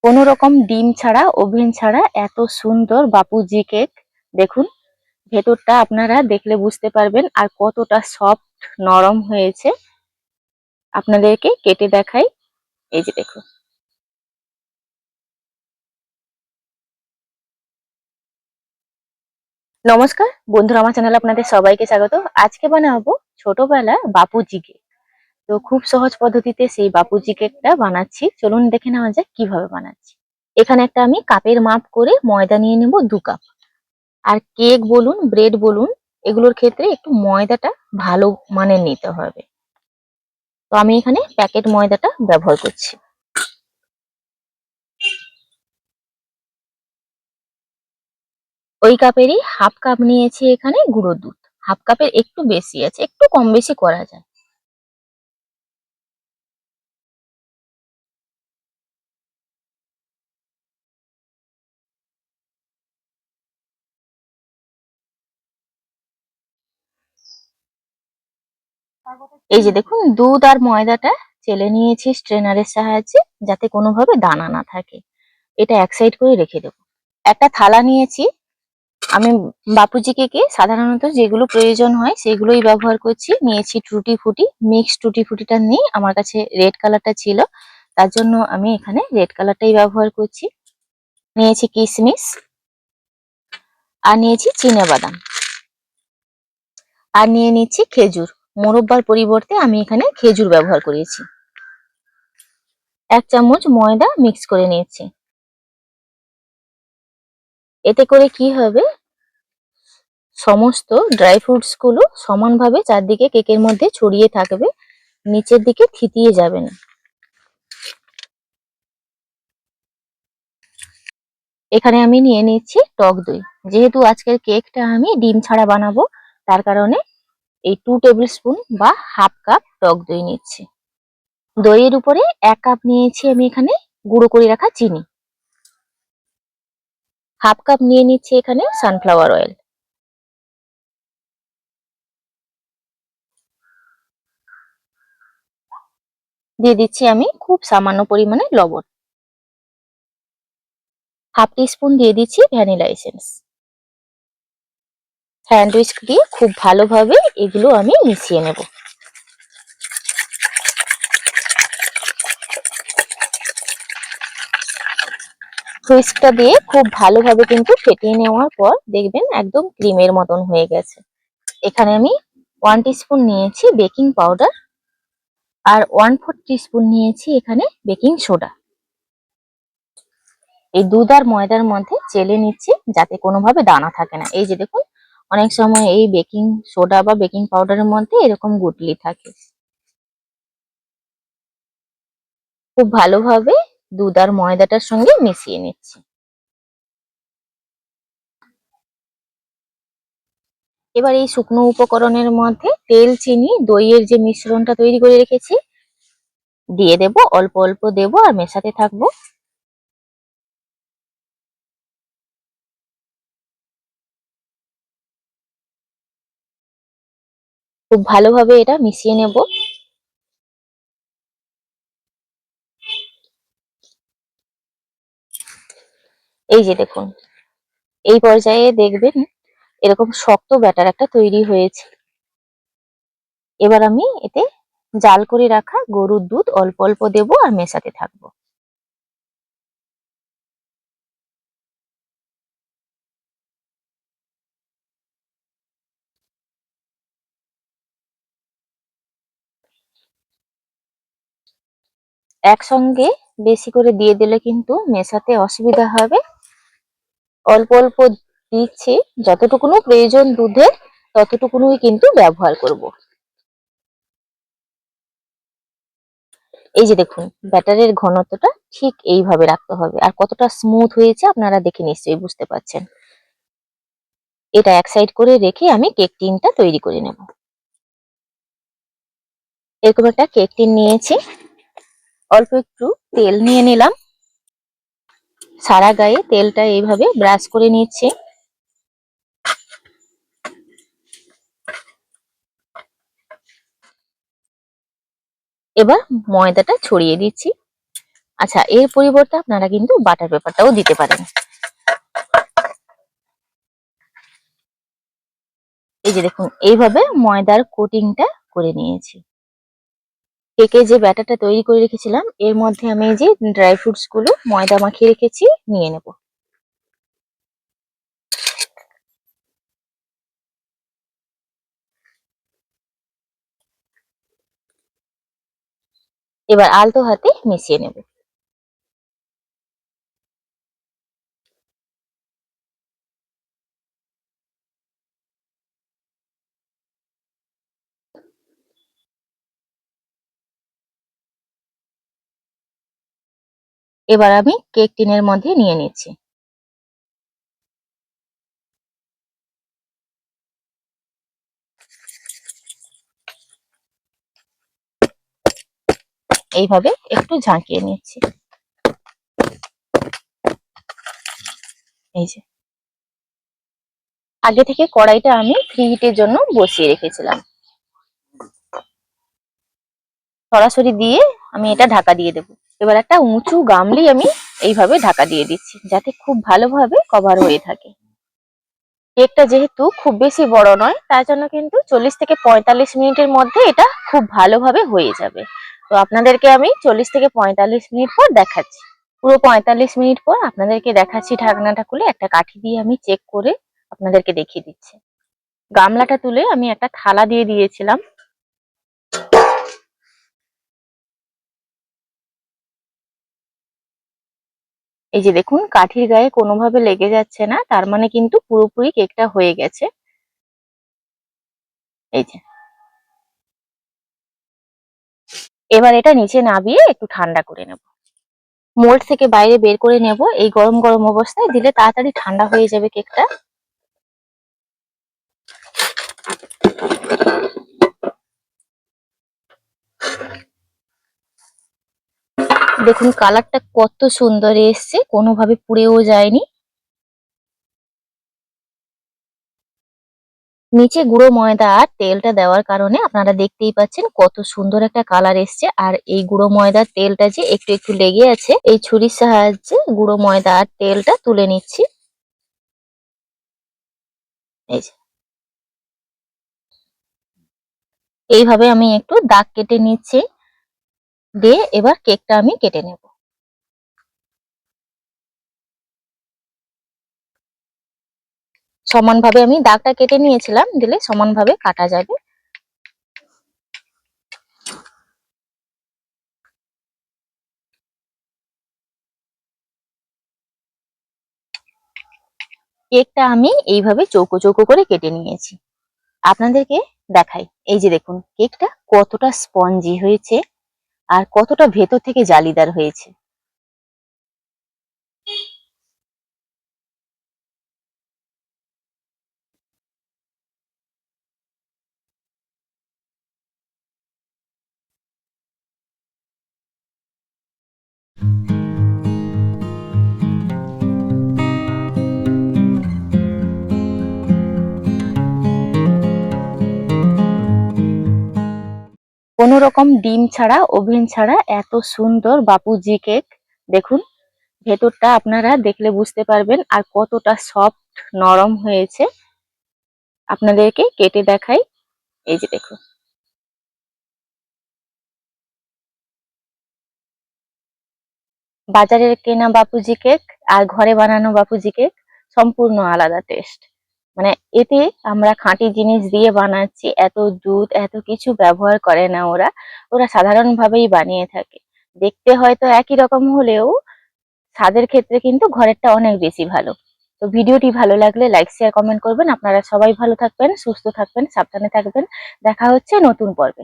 কোনো রকম ডিম ছাড়া, ওভেন ছাড়া এত সুন্দর বাপুজি কেক। দেখুন, ভেতরটা আপনারা দেখলে বুঝতে পারবেন আর কতটা সফট নরম হয়েছে। আপনাদেরকে কেটে দেখাই। এই যে দেখুন। নমস্কার বন্ধুরা, আমার চ্যানেলে আপনাদের সবাইকে স্বাগত। আজকে বানাবো ছোটবেলার বাপুজি কেক। তো খুব সহজ পদ্ধতিতে সেই বাপুজি কেকটা বানাচ্ছি। চলুন দেখে নেওয়া যাক কিভাবে বানাচ্ছি। এখানে একটা আমি কাপের মাপ করে ময়দা নিয়ে নেব 2 কাপ। আর কেক বলুন, ব্রেড বলুন, এগুলোর ক্ষেত্রে একটু ময়দাটা ভালো মানের নিতে হবে। তো আমি এখানে প্যাকেট ময়দাটা ব্যবহার করছি। ওই কাপেরই হাফ কাপ নিয়েছি এখানে গুঁড়ো দুধ। হাফ কাপের একটু বেশি আছে, একটু কম বেশি করা যায়। এই যে দেখুন, দুধ আর ময়দাটা চেলে নিয়েছি স্ট্রেনারের সাহায্যে, যাতে কোনোভাবে দানা না থাকে। এটা এক সাইড করে রেখে দেবো। একটা থালা নিয়েছি। আমি বাপুজি কেকে সাধারণত যেগুলো প্রয়োজন হয় সেগুলোই ব্যবহার করছি। নিয়েছি টুটি ফুটি, মিক্স টুটি ফুটিটা নেই, আমার কাছে রেড কালারটা ছিল, তার জন্য আমি এখানে রেড কালারটাই ব্যবহার করছি। নিয়েছি কিশমিশ, আর নিয়েছি বাদাম, আর নিয়ে নিচ্ছি খেজুর। মোরব্বার পরিবর্তে আমি এখানে খেজুর ব্যবহার করেছি। 1 চামচ ময়দা মিক্স করে নিয়েছি। এতে করে কি হবে, সমস্ত ড্রাই ফ্রুটস গুলো সমানভাবে চারদিকে কেকের মধ্যে ছড়িয়ে থাকবে, নিচের দিকে থিতিয়ে যাবে না। এখানে আমি নিয়ে নিচ্ছি টক দই। যেহেতু আজকের কেকটা আমি ডিম ছাড়া বানাবো, তার কারণে এই 2 টেবিল স্পুন বা হাফ কাপ টক দই নিচ্ছি। দইয়ের উপরে 1 কাপ নিয়েছি আমি এখানে গুঁড়ো করে রাখা চিনি। হাফ কাপ নিয়ে নিচ্ছি এখানে সানফ্লাওয়ার অয়েল। দিয়ে দিচ্ছি আমি খুব সামান্য পরিমাণে লবণ। হাফ টিস্পুন দিয়ে দিচ্ছি ভ্যানিলা এসেন্স। স্যান্ডউইচ দিয়ে খুব ভালোভাবে এগুলো আমি মিশিয়ে নেব। হুইস্কটা দিয়ে খুব ভালোভাবে কিন্তু ফেটিয়ে নেওয়ার পর দেখবেন একদম ক্রিমের মতন হয়ে গেছে। এখানে আমি 1 টিস্পুন নিয়েছি বেকিং পাউডার, আর 1/4 টিস্পুন নিয়েছি এখানে বেকিং সোডা। এই দুধ আর ময়দার মধ্যে চেলে নিচ্ছি, যাতে কোনোভাবে দানা থাকে না। এই যে দেখুন, অনেক সময় এই বেকিং সোডা বা বেকিং পাউডারের মধ্যে এরকম গুটলি থাকে। খুব ভালোভাবে দুধ আর ময়দাটার সঙ্গে মিশিয়ে নিচ্ছি। এবার এই শুকনো উপকরণের মধ্যে তেল, চিনি, দইয়ের যে মিশ্রণটা তৈরি করে রেখেছি দিয়ে দেব। অল্প অল্প দেব আর মেশাতে থাকবো। খুব ভালোভাবে এটা মিশিয়ে নেব। এই যে দেখুন, এই পর্যায়ে দেখবেন এরকম শক্ত ব্যাটার একটা তৈরি হয়েছে। এবার আমি এতে জাল করে রাখা গরুর দুধ অল্প অল্প দেব আর মেশাতে থাকবো। একসঙ্গে বেশি করে দিয়ে দিলে কিন্তু মেশাতে অসুবিধা হবে। অল্প অল্প দিচ্ছি, যতটুকুনো প্রয়োজন দুধের ততটুকুনই কিন্তু ব্যবহার করব। এই যে দেখুন, ব্যাটারের ঘনত্বটা ঠিক এইভাবে রাখতে হবে। আর কতটা স্মুথ হয়েছে আপনারা দেখে নিশ্চয়ই বুঝতে পারছেন। এটা এক সাইড করে রেখে আমি কেক টিনটা তৈরি করে নেব। এরকম একটা কেক টিন নিয়েছি, অল্প একটু তেল নিয়ে নিলাম, সারা গায়ে তেলটা এইভাবে ব্রাশ করে নিচ্ছি। এবার ময়দাটা ছড়িয়ে দিচ্ছি। আচ্ছা, এর পরিবর্তে আপনারা কিন্তু বাটার পেপারটাও দিতে পারেন। এই যে দেখুন, এইভাবে ময়দার কোটিংটা করে নিয়েছি। কেকে যে ব্যাটারটা তৈরি করে রেখেছিলাম, এর মধ্যে আমি এই যে ড্রাই ফ্রুটস গুলো ময়দা মাখিয়ে রেখেছি নিয়ে নেব। এবার আলতো হাতে মিশিয়ে নেব। এবার আমি কেক টিনের মধ্যে নিয়ে নিচ্ছি। এইভাবে একটু ঝাঁকিয়ে নিচ্ছি। এই যে, আগে থেকে কড়াইটা আমি প্রি হিটের জন্য বসিয়ে রেখেছিলাম। সরাসরি দিয়ে আমি এটা ঢাকা দিয়ে দেবো। এবার একটা উঁচু গামলি আমি এইভাবে ঢাকা দিয়ে দিচ্ছি, যাতে খুব ভালোভাবে কভার হয়ে থাকে। কেকটা যেহেতু খুব বেশি বড় নয়, তার জন্য কিন্তু 40 থেকে 45 মিনিটের মধ্যে এটা খুব ভালোভাবে হয়ে যাবে। তো আপনাদেরকে আমি 40 থেকে 45 মিনিট পর দেখাচ্ছি। পুরো 45 মিনিট পর আপনাদেরকে দেখাচ্ছি, ঢাকনাটা খুলে একটা কাঠি দিয়ে আমি চেক করে আপনাদেরকে দেখিয়ে দিচ্ছি। গামলাটা তুলে আমি একটা থালা দিয়ে দিয়েছিলাম। এই যে দেখুন, কাঠির গায়ে কোনোভাবে লেগে যাচ্ছে না, তার মানে কিন্তু পুরোপুরি কেকটা হয়ে গেছে। এই যে, এবার এটা নিচে নামিয়ে একটু ঠান্ডা করে নেব। মোল্ড থেকে বাইরে বের করে নেব। এই গরম গরম অবস্থায় দিলে তাড়াতাড়ি ঠান্ডা হয়ে যাবে কেকটা। দেখুন কালারটা কত সুন্দর এসছে, কোনোভাবে পুড়েও যায়নি। নিচে গুঁড়ো ময়দা আর তেলটা দেওয়ার কারণে আপনারা দেখতেই পাচ্ছেন কত সুন্দর একটা কালার এসছে। আর এই গুঁড়ো ময়দার তেলটা যে একটু একটু লেগে আছে, এই ছুরির সাহায্যে গুঁড়ো ময়দা আর তেলটা তুলে নিচ্ছি। এই যে, এইভাবে আমি একটু দাগ কেটে নিচ্ছি, দিয়ে এবার কেকটা আমি কেটে নেব। সমানভাবে আমি দাগটা কেটে নিয়েছিলাম, দিলে সমানভাবে কাটা যাবে। কেকটা আমি এইভাবে চৌকো চৌকো করে কেটে নিয়েছি। আপনাদেরকে দেখাই, এই যে দেখুন কেকটা কতটা স্পঞ্জি হয়েছে আর কতটা ভেতর থেকে জালিদার হয়েছে। কোনো রকম ডিম ছাড়া, ওভেন ছাড়া এত সুন্দর বাপুজি কেক। দেখুন ভেতরটা আপনারা দেখলে বুঝতে পারবেন আর কতটা সফট নরম হয়েছে। আপনাদেরকে কেটে দেখাই, এই যে দেখুন। বাজারের কেনা বাপুজি কেক আর ঘরে বানানো বাপুজি কেক সম্পূর্ণ আলাদা টেস্ট। মানে এতে আমরা খাঁটি জিনিস দিয়ে বানাচ্ছি, এত দুধ এত কিছু ব্যবহার করে না ওরা। ওরা সাধারণভাবেই বানিয়ে থাকে। দেখতে হয়তো একই রকম হলেও স্বাদের ক্ষেত্রে কিন্তু ঘরেরটা অনেক বেশি ভালো। তো ভিডিওটি ভালো লাগলে লাইক শেয়ার কমেন্ট করবেন। আপনারা সবাই ভালো থাকবেন, সুস্থ থাকবেন, সাবধানে থাকবেন। দেখা হচ্ছে নতুন পর্বে।